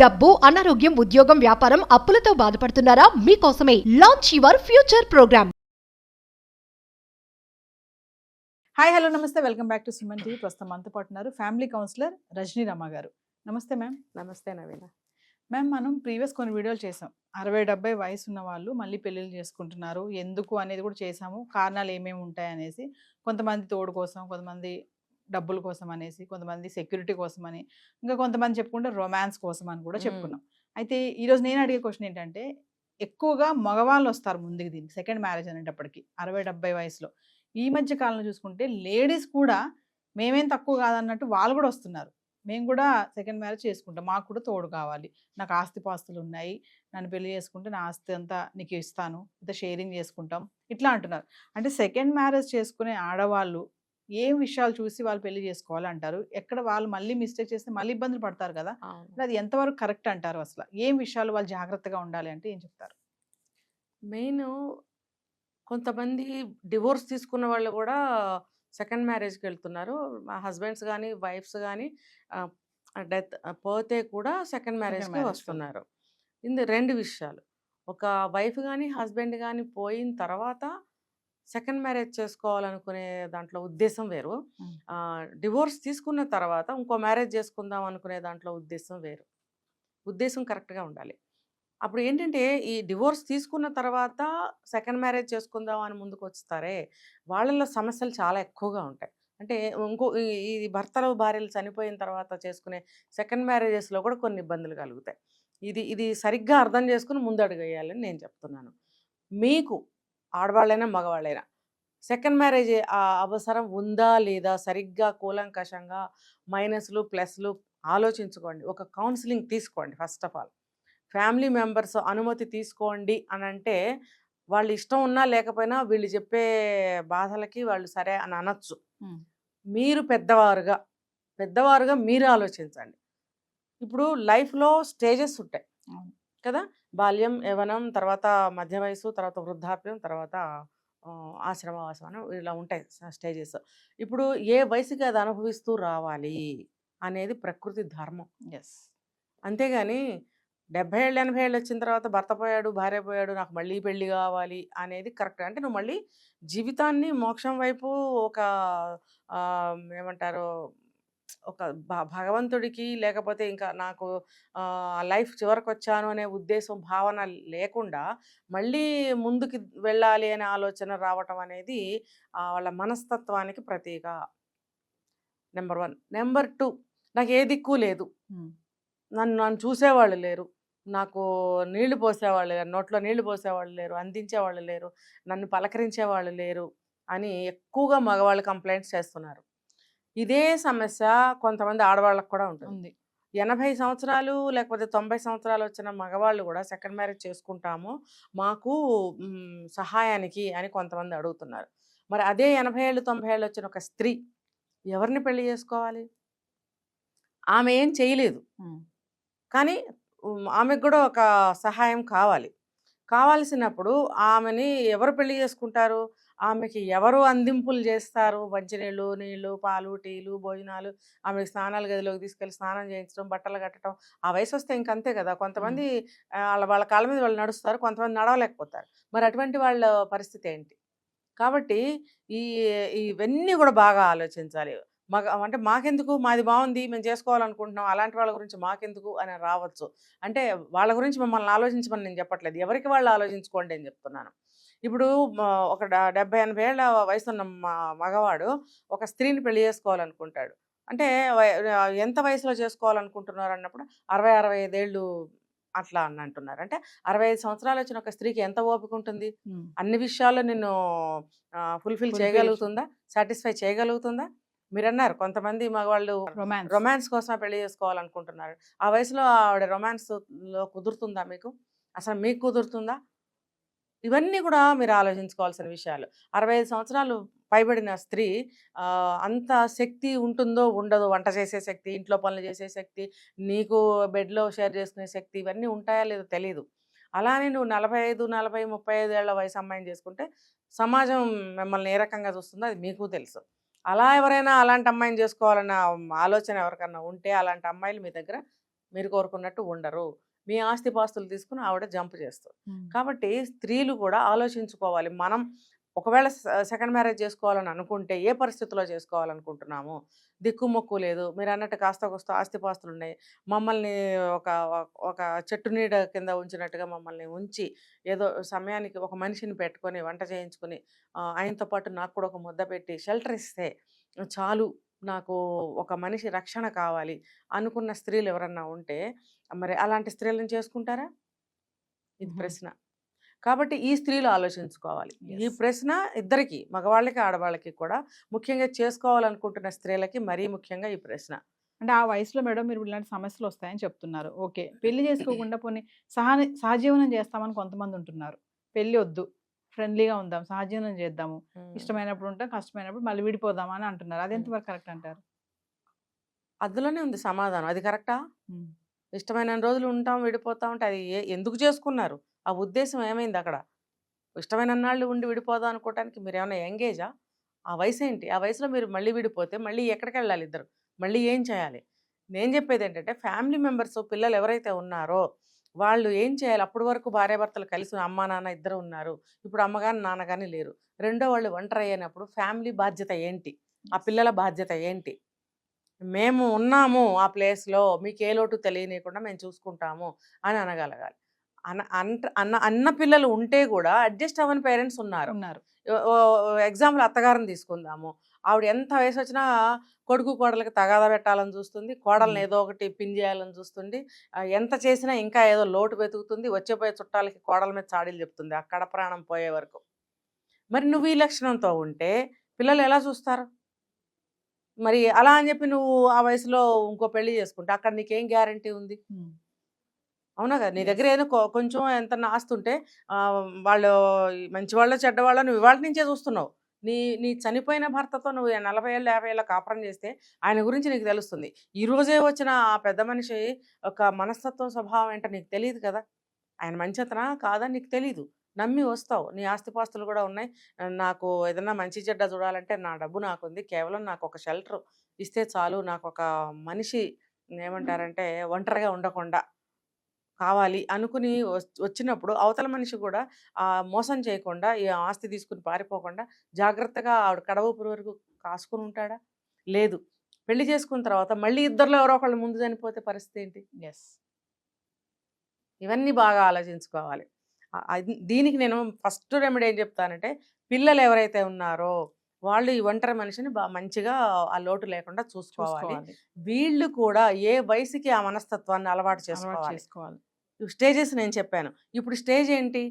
డబ్బు, అనారోగ్యం, ఉద్యోగం, వ్యాపారం, అప్పులతో బాధపడుతున్నారా? మీకోసమే launch your future program. Hi hello నమస్తే welcome back to Suman TV. ప్రస్తుతం మనతో పాటు ఉన్నారు ఫ్యామిలీ కౌన్సిలర్ రజనీ రమ గారు. నమస్తే మ్యామ్. నమస్తే నవీన. మ్యామ్, మనం ప్రీవియస్ కొన్ని వీడియోలు చేసాం. 60-70 వయసు ఉన్న వాళ్ళు మళ్ళీ పెళ్ళిళ్ళు చేసుకుంటున్నారు, ఎందుకు అనేది కూడా చేసాము. కారణాలు ఏమేమి ఉంటాయి అనేసి, కొంతమంది తోడు కోసం, కొంతమంది డబ్బుల కోసం అనేసి, కొంతమంది సెక్యూరిటీ కోసం అని, ఇంకా కొంతమంది చెప్పుకుంటే రొమాన్స్ కోసం అని కూడా చెప్పుకున్నాం. అయితే ఈరోజు నేను అడిగే క్వశ్చన్ ఏంటంటే, ఎక్కువగా మగవాళ్ళు వస్తారు ముందుకు దీనికి, సెకండ్ మ్యారేజ్ అనేటప్పటికి 60-70 వయసులో. ఈ మధ్య కాలంలో చూసుకుంటే లేడీస్ కూడా మేమేం తక్కువ కాదన్నట్టు వాళ్ళు కూడా వస్తున్నారు. మేము కూడా సెకండ్ మ్యారేజ్ చేసుకుంటాం, మాకు కూడా తోడు కావాలి, నాకు ఆస్తిపాస్తులు ఉన్నాయి, నన్ను పెళ్లి చేసుకుంటే నా ఆస్తి అంతా నీకు ఇస్తాను, ఇంత షేరింగ్ చేసుకుంటాం, ఇట్లా అంటున్నారు. అంటే సెకండ్ మ్యారేజ్ చేసుకునే ఆడవాళ్ళు ఏం విషయాలు చూసి వాళ్ళు పెళ్లి చేసుకోవాలి అంటారు? ఎక్కడ వాళ్ళు మళ్ళీ మిస్టేక్ చేస్తే మళ్ళీ ఇబ్బందులు పడతారు కదా, అది ఎంతవరకు కరెక్ట్ అంటారు? అసలు ఏం విషయాలు వాళ్ళు జాగ్రత్తగా ఉండాలి అంటే ఏం చెప్తారు? మెయిన్ కొంతమంది డివోర్స్ తీసుకున్న వాళ్ళు కూడా సెకండ్ మ్యారేజ్కి వెళ్తున్నారు. మా హస్బెండ్స్ కానీ వైఫ్స్ కానీ డెత్ పోతే కూడా సెకండ్ మ్యారేజ్కి వస్తున్నారు. ఇది రెండు విషయాలు. ఒక వైఫ్ కానీ హస్బెండ్ కానీ పోయిన తర్వాత సెకండ్ మ్యారేజ్ చేసుకోవాలనుకునే దాంట్లో ఉద్దేశం వేరు, డివోర్స్ తీసుకున్న తర్వాత ఇంకో మ్యారేజ్ చేసుకుందాం అనుకునే దాంట్లో ఉద్దేశం వేరు. ఉద్దేశం కరెక్ట్గా ఉండాలి. అప్పుడు ఏంటంటే ఈ డివోర్స్ తీసుకున్న తర్వాత సెకండ్ మ్యారేజ్ చేసుకుందాం అని ముందుకు వస్తారే, వాళ్ళల్లో సమస్యలు చాలా ఎక్కువగా ఉంటాయి. అంటే ఈ భర్తలు భార్యలు చనిపోయిన తర్వాత చేసుకునే సెకండ్ మ్యారేజెస్లో కూడా కొన్ని ఇబ్బందులు కలుగుతాయి. ఇది సరిగ్గా అర్థం చేసుకుని ముందు అడుగు వేయాలని నేను చెప్తున్నాను. మీకు ఆడవాళ్ళైనా మగవాళ్ళైనా సెకండ్ మ్యారేజ్ అవసరం ఉందా లేదా సరిగ్గా కూలంకషంగా మైనస్లు ప్లస్లు ఆలోచించుకోండి. ఒక కౌన్సిలింగ్ తీసుకోండి. First of all family members అనుమతి తీసుకోండి అని అంటే, వాళ్ళు ఇష్టం ఉన్నా లేకపోయినా వీళ్ళు చెప్పే బాధలకి వాళ్ళు సరే అని అనొచ్చు. మీరు పెద్దవారుగా మీరు ఆలోచించండి. ఇప్పుడు లైఫ్లో స్టేజెస్ ఉంటాయి కదా, బాల్యం, యవ్వనం, తర్వాత మధ్య వయసు, తర్వాత వృద్ధాప్యం, తర్వాత ఆశ్రమవాసం అని ఇలా ఉంటాయి స్టేజెస్. ఇప్పుడు ఏ వయసుకి అది అనుభవిస్తూ రావాలి అనేది ప్రకృతి ధర్మం. అంతేగాని 70 ఏళ్ళు 80 ఏళ్ళు వచ్చిన తర్వాత భర్త పోయాడు, భార్య పోయాడు, నాకు మళ్ళీ పెళ్ళి కావాలి అనేది కరెక్ట్. అంటే నువ్వు మళ్ళీ జీవితాన్ని మోక్షం వైపు ఒక ఏమంటారు, ఒక భగవంతుడికి లేకపోతే ఇంకా నాకు లైఫ్ చివరికి వచ్చాను అనే ఉద్దేశం భావన లేకుండా మళ్ళీ ముందుకు వెళ్ళాలి అనే ఆలోచన రావటం అనేది వాళ్ళ మనస్తత్వానికి ప్రతీక. నెంబర్ 1. నెంబర్ 2, నాకు ఏ దిక్కు లేదు, నన్ను చూసేవాళ్ళు లేరు, నాకు నీళ్లు పోసేవాళ్ళు లేరు, నోట్లో నీళ్లు పోసేవాళ్ళు లేరు, అందించేవాళ్ళు లేరు, నన్ను పలకరించేవాళ్ళు లేరు అని ఎక్కువగా మగవాళ్ళు కంప్లైంట్స్ చేస్తున్నారు. ఇదే సమస్య కొంతమంది ఆడవాళ్ళకు కూడా ఉంటుంది. 80 సంవత్సరాలు లేకపోతే 90 సంవత్సరాలు వచ్చిన మగవాళ్ళు కూడా సెకండ్ మ్యారేజ్ చేసుకుంటాము మాకు సహాయానికి అని కొంతమంది అడుగుతున్నారు. మరి అదే 80 ఏళ్ళు 90 ఏళ్ళు వచ్చిన ఒక స్త్రీ ఎవరిని పెళ్లి చేసుకోవాలి? ఆమె ఏం చేయలేదు, కానీ ఆమెకు కూడా ఒక సహాయం కావాల్సినప్పుడు ఆమెని ఎవరు పెళ్లి చేసుకుంటారు? ఆమెకి ఎవరు అందింపులు చేస్తారు? మంచినీళ్ళు, నీళ్ళు, పాలు, టీలు, భోజనాలు, ఆమెకి స్నానాల గదిలోకి తీసుకెళ్ళి స్నానం చేయించడం, బట్టలు కట్టడం. ఆ వయసు వస్తే ఇంకంతే కదా. కొంతమంది వాళ్ళ కాళ్ళ మీద వాళ్ళు నడుస్తారు, కొంతమంది నడవలేకపోతారు. మరి అటువంటి వాళ్ళ పరిస్థితి ఏంటి? కాబట్టి ఇవన్నీ కూడా బాగా ఆలోచించాలి. అంటే మాకెందుకు, మాది బాగుంది, మేము చేసుకోవాలనుకుంటున్నాం, అలాంటి వాళ్ళ గురించి మాకెందుకు అని రావచ్చు. అంటే వాళ్ళ గురించి మమ్మల్ని ఆలోచించమని నేను చెప్పట్లేదు, ఎవరికి వాళ్ళు ఆలోచించుకోండి అని చెప్తున్నాను. ఇప్పుడు ఒక 70-80 ఏళ్ళ వయసు ఉన్న మగవాడు ఒక స్త్రీని పెళ్లి చేసుకోవాలనుకుంటాడు. అంటే ఎంత వయసులో చేసుకోవాలనుకుంటున్నారు అన్నప్పుడు 60-65 ఏళ్ళు అట్లా అని అంటున్నారు. అంటే 65 సంవత్సరాలు వచ్చిన ఒక స్త్రీకి ఎంత ఓపిక ఉంటుంది? అన్ని విషయాల్లో నిన్ను ఫుల్ఫిల్ చేయగలుగుతుందా, సాటిస్ఫై చేయగలుగుతుందా? మీరు అన్నారు కొంతమంది మగవాళ్ళు రొమాన్స్ కోసమే పెళ్లి చేసుకోవాలనుకుంటున్నారు. ఆ వయసులో ఆవిడ రొమాన్స్లో కుదురుతుందా? అసలు మీకు కుదురుతుందా? ఇవన్నీ కూడా మీరు ఆలోచించుకోవాల్సిన విషయాలు. 65 సంవత్సరాలు పైబడిన స్త్రీ అంత శక్తి ఉంటుందో ఉండదో, వంట చేసే శక్తి, ఇంట్లో పనులు చేసే శక్తి, నీకు బెడ్లో షేర్ చేసుకునే శక్తి, ఇవన్నీ ఉంటాయా లేదో తెలియదు. అలానే నువ్వు 45, 40, 35 ఏళ్ల వయసు అమ్మాయిని చేసుకుంటే సమాజం మిమ్మల్ని ఏ రకంగా చూస్తుందో అది మీకు తెలుసు. అలా ఎవరైనా అలాంటి అమ్మాయిని చేసుకోవాలన్న ఆలోచన ఎవరికన్నా ఉంటే అలాంటి అమ్మాయిలు మీ దగ్గర మీరు కోరుకున్నట్టు ఉండరు. మీ ఆస్తిపాస్తులు తీసుకుని ఆవిడ జంప్ చేస్తుంది. కాబట్టి స్త్రీలు కూడా ఆలోచించుకోవాలి. మనం ఒకవేళ సెకండ్ మ్యారేజ్ చేసుకోవాలని అనుకుంటే ఏ పరిస్థితిలో చేసుకోవాలనుకుంటున్నాము? దిక్కుమొక్కు లేదు. మీరు అన్నట్టు కాస్త కోస్త ఆస్తిపాస్తులు ఉన్నాయి. మమ్మల్ని ఒక ఒక చెట్టు నీడ కింద ఉంచినట్టుగా మమ్మల్ని ఉంచి ఏదో సమయానికి ఒక మనిషిని పెట్టుకొని వంట చేయించుకొని ఆయనతో పాటు నాకు కూడా ఒక ముద్ద పెట్టి షెల్టర్ ఇస్తే చాలు, నాకు ఒక మనిషి రక్షణ కావాలి అనుకున్న స్త్రీలు ఎవరన్నా ఉంటే మరి అలాంటి స్త్రీలను చేసుకుంటారా? ఇది ప్రశ్న. కాబట్టి ఈ స్త్రీలు ఆలోచించుకోవాలి. ఈ ప్రశ్న ఇద్దరికి, మగవాళ్ళకి ఆడవాళ్ళకి కూడా, ముఖ్యంగా చేసుకోవాలనుకుంటున్న స్త్రీలకి మరీ ముఖ్యంగా ఈ ప్రశ్న. అంటే ఆ వయసులో మేడం మీరు ఇలాంటి సమస్యలు వస్తాయని చెప్తున్నారు. ఓకే, పెళ్లి చేసుకోకుండా పోనీ సహజీవనం చేస్తామని కొంతమంది ఉంటున్నారు. పెళ్లి వద్దు, ఫ్రెండ్లీగా ఉందాం, సహజీవనం చేద్దాము, ఇష్టమైనప్పుడు ఉంటాం, కష్టమైనప్పుడు మళ్ళీ విడిపోదాం అని అంటున్నారు. అది ఎంతవరకు కరెక్ట్ అంటారు? అందులోనే ఉంది సమాధానం. అది కరెక్టా? ఇష్టమైన రోజులు ఉంటాం, విడిపోతాం అంటే అది ఎందుకు చేసుకున్నారు? ఆ ఉద్దేశం ఏమైంది అక్కడ? ఇష్టమైన నాళ్ళు ఉండి విడిపోదాం అనుకోవటానికి మీరు ఏమైనా ఎంగేజా? ఆ వయసు ఏంటి? ఆ వయసులో మీరు మళ్ళీ విడిపోతే మళ్ళీ ఎక్కడికి వెళ్ళాలి ఇద్దరు? మళ్ళీ ఏం చేయాలి? నేను చెప్పేది ఏంటంటే ఫ్యామిలీ మెంబర్స్, పిల్లలు ఎవరైతే ఉన్నారో వాళ్ళు ఏం చేయాలి? అప్పటి వరకు భార్యాభర్తలు కలిసి అమ్మా నాన్న ఇద్దరు ఉన్నారు. ఇప్పుడు అమ్మగాని నాన్నగాని లేరు. రెండో వాళ్ళు ఒంటరి అయినప్పుడు ఫ్యామిలీ బాధ్యత ఏంటి? ఆ పిల్లల బాధ్యత ఏంటి? మేము ఉన్నాము ఆ ప్లేస్లో, మీకు ఏ లోటు తెలియనీయకుండా మేము చూసుకుంటాము అని అనగలగాలి. అన్న పిల్లలు ఉంటే కూడా అడ్జస్ట్ అవ్వని పేరెంట్స్ ఉన్నారు. ఎగ్జాంపుల్ అత్తగారిని తీసుకుందాము. ఆవిడ ఎంత వయసు వచ్చినా కొడుకు కోడలకి తగాదా పెట్టాలని చూస్తుంది, కోడల్ని ఏదో ఒకటి పిన్ చేయాలని చూస్తుంది. ఎంత చేసినా ఇంకా ఏదో లోటు వెతుకుతుంది. వచ్చేపోయే చుట్టాలకి కోడల మీద చాడీలు చెప్తుంది అక్కడ ప్రాణం పోయే వరకు. మరి నువ్వు ఈ లక్షణంతో ఉంటే పిల్లలు ఎలా చూస్తారు? మరి అలా అని చెప్పి నువ్వు ఆ వయసులో ఇంకో పెళ్లి చేసుకుంటే అక్కడ నీకేం గ్యారంటీ ఉంది? అవునా కదా? నీ దగ్గర ఏదో కొంచెం ఎంత ఆస్తుంటే వాళ్ళు మంచివాళ్ళో చెడ్డవాళ్ళో నువ్వు ఇవాళ నుంచే చూస్తున్నావు. నీ చనిపోయిన భర్తతో నువ్వు 40 ఏళ్ళు 50 ఏళ్ళ కాపురం చేస్తే ఆయన గురించి నీకు తెలుస్తుంది. ఈ రోజే వచ్చిన ఆ పెద్ద మనిషి ఒక మనస్తత్వం, స్వభావం ఏంటో నీకు తెలియదు కదా. ఆయన మంచితనా కాదని నీకు తెలీదు. నమ్మి వస్తావు. నీ ఆస్తిపాస్తులు కూడా ఉన్నాయి. నాకు ఏదన్నా మంచి చెడ్డ చూడాలంటే నా డబ్బు నాకుంది. కేవలం నాకు ఒక షెల్టర్ ఇస్తే చాలు, నాకు ఒక మనిషి ఏమంటారంటే ఒంటరిగా ఉండకుండా కావాలి అనుకుని వచ్చినప్పుడు అవతల మనిషి కూడా మోసం చేయకుండా, ఈ ఆస్తి తీసుకుని పారిపోకుండా జాగ్రత్తగా ఆవిడ కడవూపురు వరకు కాసుకుని ఉంటాడా? లేదు. పెళ్లి చేసుకున్న తర్వాత మళ్ళీ ఇద్దరిలో ఎవరో ఒకళ్ళు ముందు చనిపోతే పరిస్థితి ఏంటి? ఇవన్నీ బాగా ఆలోచించుకోవాలి. దీనికి నేను ఫస్ట్ రెమెడీ ఏం చెప్తానంటే, పిల్లలు ఎవరైతే ఉన్నారో వాళ్ళు ఈ ఒంటరి మనిషిని మంచిగా ఆ లోటు లేకుండా చూసుకోవాలి. వీళ్ళు కూడా ఏ వయసుకి ఆ మనస్తత్వాన్ని అలవాటు చేసుకోవాలి. స్టేజెస్ నేను చెప్పాను. ఇప్పుడు స్టేజ్ ఏంటి?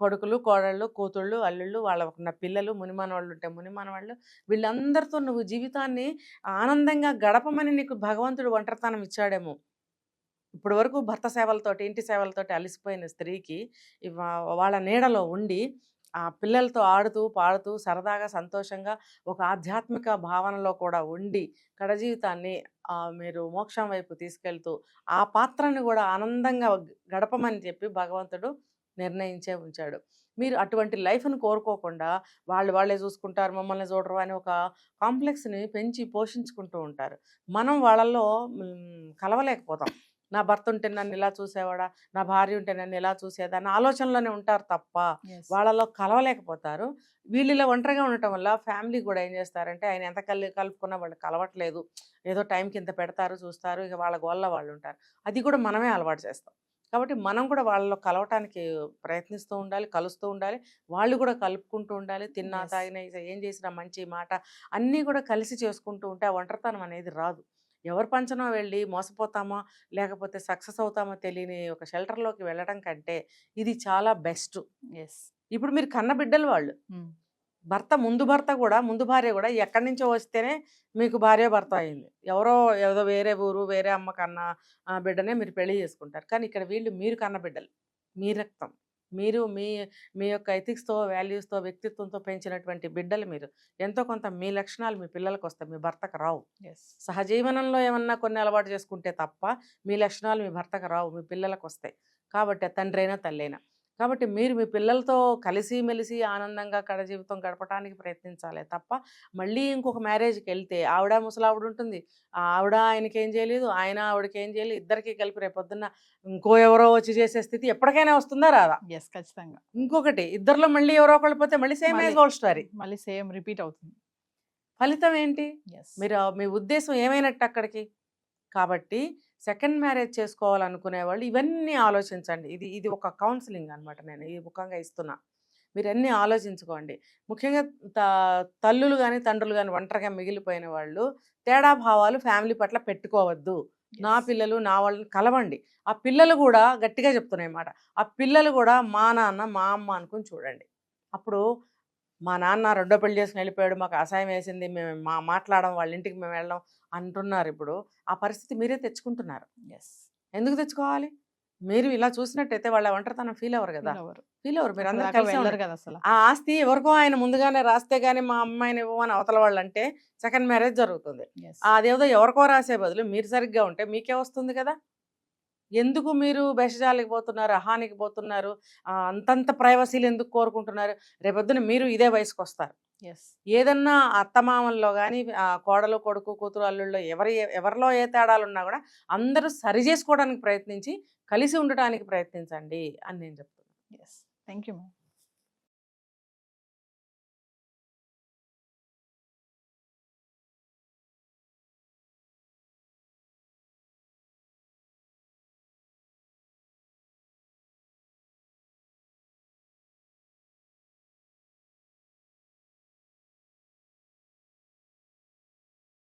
కొడుకులు, కోడళ్ళు, కూతుళ్ళు, అల్లుళ్ళు, వాళ్ళకున్న పిల్లలు, మునిమనవాళ్ళు ఉంటే మునిమనవాళ్ళు, వీళ్ళందరితో నువ్వు జీవితాన్ని ఆనందంగా గడపమని నీకు భగవంతుడు ఒంటరితనం ఇచ్చాడేమో. ఇప్పటి వరకు భర్త సేవలతోటి, ఇంటి సేవలతోటి అలసిపోయిన స్త్రీకి వాళ్ళ నీడలో ఉండి ఆ పిల్లలతో ఆడుతూ పాడుతూ సరదాగా సంతోషంగా ఒక ఆధ్యాత్మిక భావనలో కూడా ఉండి కడజీవితాన్ని మీరు మోక్షం వైపు తీసుకెళ్తూ ఆ పాత్రని కూడా ఆనందంగా గడపమని చెప్పి భగవంతుడు నిర్ణయించే ఉంచాడు. మీరు అటువంటి లైఫ్ను కోరుకోకుండా వాళ్ళే చూసుకుంటారు, మమ్మల్ని చూడరు అని ఒక కాంప్లెక్స్ని పెంచి పోషించుకుంటూ ఉంటారు. మనం వాళ్ళల్లో కలవలేకపోతాం. నా భర్త ఉంటే నన్ను ఇలా చూసేవాడా, నా భార్య ఉంటే నన్ను ఇలా చూసేదా అన్న ఆలోచనలోనే ఉంటారు తప్ప వాళ్ళలో కలవలేకపోతారు. వీళ్ళలో ఒంటరిగా ఉండటం వల్ల ఫ్యామిలీ కూడా ఏం చేస్తారంటే ఆయన ఎంత కలుపుకున్నా వాళ్ళు కలవట్లేదు, ఏదో టైంకి ఇంత పెడతారు, చూస్తారు, ఇక వాళ్ళ గోళ్ళ వాళ్ళు ఉంటారు. అది కూడా మనమే అలవాటు చేస్తాం. కాబట్టి మనం కూడా వాళ్ళలో కలవటానికి ప్రయత్నిస్తూ ఉండాలి, కలుస్తూ ఉండాలి. వాళ్ళు కూడా కలుపుకుంటూ ఉండాలి. తిన్నా తాగినా ఏం చేసినా మంచి మాట అన్నీ కూడా కలిసి చేసుకుంటూ ఉంటే ఆ ఒంటరితనం అనేది రాదు. ఎవరు పంచనో వెళ్ళి మోసపోతామో లేకపోతే సక్సెస్ అవుతామో తెలియని ఒక షెల్టర్లోకి వెళ్ళడం కంటే ఇది చాలా బెస్ట్. ఇప్పుడు మీరు కన్న బిడ్డలు వాళ్ళు. ముందు భార్య కూడా ఎక్కడి నుంచో వస్తేనే మీకు భార్య భర్త అయింది. ఏదో వేరే ఊరు, వేరే అమ్మ కన్న బిడ్డనే మీరు పెళ్లి చేసుకుంటారు. కానీ ఇక్కడ వీళ్ళు మీరు కన్న బిడ్డలు, మీ రక్తం, మీరు మీ యొక్క ఎథిక్స్తో, వాల్యూస్తో, వ్యక్తిత్వంతో పెంచినటువంటి బిడ్డలు మీరు. ఎంతో కొంత మీ లక్షణాలు మీ పిల్లలకు వస్తాయి, మీ భర్తకు రావు. సహజీవనంలో ఏమన్నా కొన్ని అలవాటు చేసుకుంటే తప్ప మీ లక్షణాలు మీ భర్తకు రావు, మీ పిల్లలకు వస్తాయి. కాబట్టి తండ్రి అయినా తల్లి అయినా కాబట్టి మీరు మీ పిల్లలతో కలిసిమెలిసి ఆనందంగా కడ జీవితం గడపడానికి ప్రయత్నించాలి తప్ప మళ్ళీ ఇంకొక మ్యారేజ్కి వెళ్తే ఆవిడ ముసలావిడ ఉంటుంది, ఆవిడ ఆయనకి ఏం చేయలేదు, ఆయన ఆవిడకి ఏం చేయలేదు, ఇద్దరికి కలిపి రేపొద్దున్న ఇంకో ఎవరో వచ్చి చేసే స్థితి ఎప్పటికైనా వస్తుందా రాదా? ఎస్, ఖచ్చితంగా. ఇంకొకటి ఇద్దరిలో మళ్ళీ ఎవరో ఒకళ్ళు పోతే మళ్ళీ సేమ్ యాజ్ ఓల్డ్ స్టోరీ, మళ్ళీ సేమ్ రిపీట్ అవుతుంది. ఫలితం ఏంటి? ఎస్. మీరు మీ ఉద్దేశం ఏమైనట్టు అక్కడికి? కాబట్టి సెకండ్ మ్యారేజ్ చేసుకోవాలనుకునే వాళ్ళు ఇవన్నీ ఆలోచించండి. ఇది ఇది ఒక కౌన్సిలింగ్ అనమాట, నేను ఈ ముఖంగా ఇస్తున్నా. మీరు అన్నీ ఆలోచించుకోండి. ముఖ్యంగా తల్లులు కానీ తండ్రులు కానీ ఒంటరిగా మిగిలిపోయిన వాళ్ళు తేడా భావాలు ఫ్యామిలీ పట్ల పెట్టుకోవద్దు. నా పిల్లలు నా వాళ్ళని కలవండి. ఆ పిల్లలు కూడా గట్టిగా చెప్తున్నాయి మాట, ఆ పిల్లలు కూడా మా నాన్న మా అమ్మ అనుకుని చూడండి. అప్పుడు మా నాన్న రెండో పెళ్లి చేసుకుని వెళ్ళిపోయాడు, మాకు అసహాయం వేసింది, మేము మాట్లాడడం, వాళ్ళ ఇంటికి మేము వెళ్ళడం అంటున్నారు. ఇప్పుడు ఆ పరిస్థితి మీరే తెచ్చుకుంటున్నారు. ఎస్. ఎందుకు తెచ్చుకోవాలి? మీరు ఇలా చూసినట్టయితే వాళ్ళ ఒంటరితనం ఫీల్ అవ్వరు కదా, ఫీల్ అవ్వరు. మీరు అందరూ కలిసి వెళ్ళరు కదా అసలు. ఆ ఆస్తి ఎవరికో ఆయన ముందుగానే రాస్తే గానీ మా అమ్మాయిని ఇవ్వమని అవతల వాళ్ళు అంటే సెకండ్ మ్యారేజ్ జరుగుతుంది. అదేదో ఎవరికో రాసే బదులు మీరు సరిగ్గా ఉంటే మీకే వస్తుంది కదా. ఎందుకు మీరు బెషజాలకి పోతున్నారు, అహానికి పోతున్నారు, అంతంత ప్రైవసీలు ఎందుకు కోరుకుంటున్నారు? రేపొద్దున మీరు ఇదే వయసుకు వస్తారు. ఎస్. ఏదన్నా అత్తమామల్లో కానీ కోడలు కొడుకు కూతురు అల్లుళ్ళో ఎవరిలో ఏ తేడాలు ఉన్నా కూడా అందరూ సరి చేసుకోవడానికి ప్రయత్నించి కలిసి ఉండటానికి ప్రయత్నించండి అని నేను చెప్తున్నాను. ఎస్. Thank you ma'am.